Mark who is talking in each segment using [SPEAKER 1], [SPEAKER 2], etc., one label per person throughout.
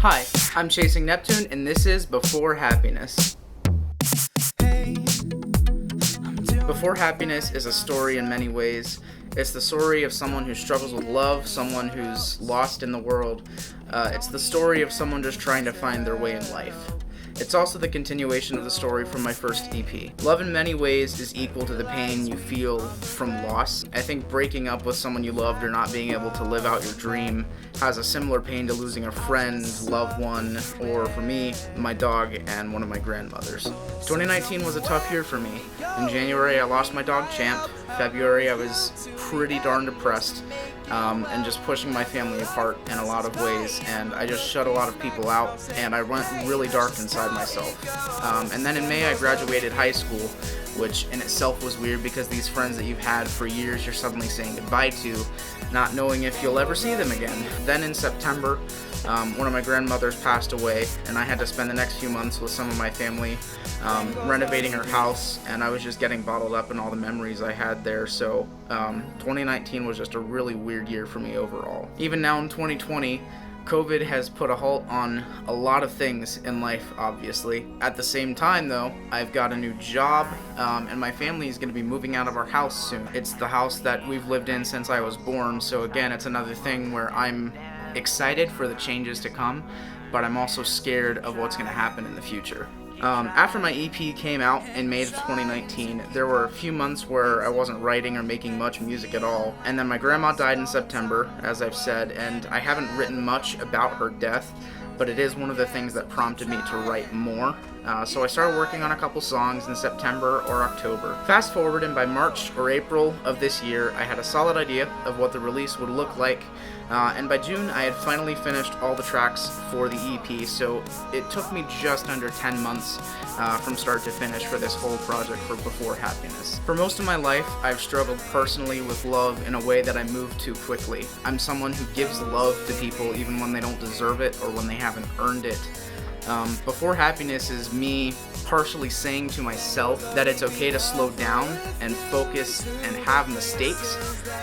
[SPEAKER 1] Hi, I'm Chasing Neptune, and this is Before Happiness. Before Happiness is a story in many ways. It's the story of someone who struggles with love, someone who's lost in the world. It's the story of someone just trying to find their way in life. It's also the continuation of the story from my first EP. Love in many ways is equal to the pain you feel from loss. I think breaking up with someone you loved or not being able to live out your dream has a similar pain to losing a friend, loved one, or for me, my dog and one of my grandmothers. 2019 was a tough year for me. In January, I lost my dog Champ. February, I was pretty darn depressed and just pushing my family apart in a lot of ways, and I just shut a lot of people out, and I went really dark inside myself. And then in May, I graduated high school, which in itself was weird because these friends that you've had for years, you're suddenly saying goodbye to, not knowing if you'll ever see them again. Then in September, one of my grandmothers passed away, and I had to spend the next few months with some of my family renovating her house, and I was just getting bottled up in all the memories I had there. So 2019 was just a really weird year for me overall. Even now in 2020, COVID has put a halt on a lot of things in life, obviously. At the same time, though, I've got a new job, and my family is going to be moving out of our house soon. It's the house that we've lived in since I was born, so again, it's another thing where I'm excited for the changes to come, but I'm also scared of what's going to happen in the future. After my EP came out in May of 2019, there were a few months where I wasn't writing or making much music at all, and then my grandma died in September, as I've said, and I haven't written much about her death, but it is one of the things that prompted me to write more. So I started working on a couple songs in September or October. Fast forward, and by March or April of this year, I had a solid idea of what the release would look like, and by June, I had finally finished all the tracks for the EP, so it took me just under 10 months from start to finish for this whole project for Before Happiness. For most of my life, I've struggled personally with love in a way that I move too quickly. I'm someone who gives love to people even when they don't deserve it or when they haven't earned it. Before Happiness is me partially saying to myself that it's okay to slow down and focus and have mistakes,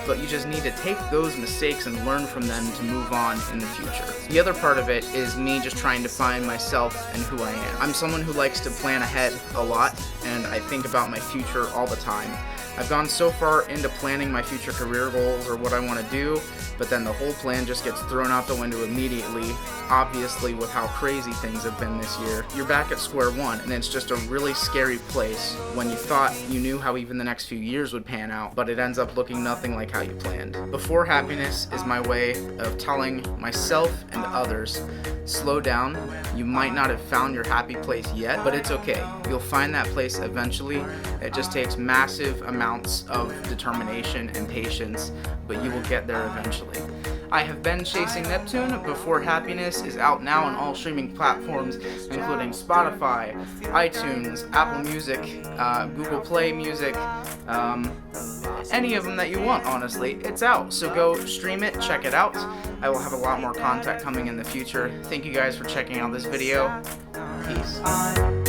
[SPEAKER 1] but you just need to take those mistakes and learn from them to move on in the future. The other part of it is me just trying to find myself and who I am. I'm someone who likes to plan ahead a lot, and I think about my future all the time. I've gone so far into planning my future career goals or what I want to do, but then the whole plan just gets thrown out the window immediately, obviously with how crazy things have been this year. You're back at square one, and it's just a really scary place when you thought you knew how even the next few years would pan out, but it ends up looking nothing like how you planned. Before Happiness is my way of telling myself and others, slow down, you might not have found your happy place yet, but it's okay. You'll find that place eventually. It just takes massive amounts of determination and patience, but you will get there eventually. I have been Chasing Neptune. Before Happiness is out now on all streaming platforms, including Spotify, iTunes, Apple Music, Google Play Music, any of them that you want, honestly. It's out, so go stream it, check it out. I will have a lot more content coming in the future. Thank you guys for checking out this video. Peace.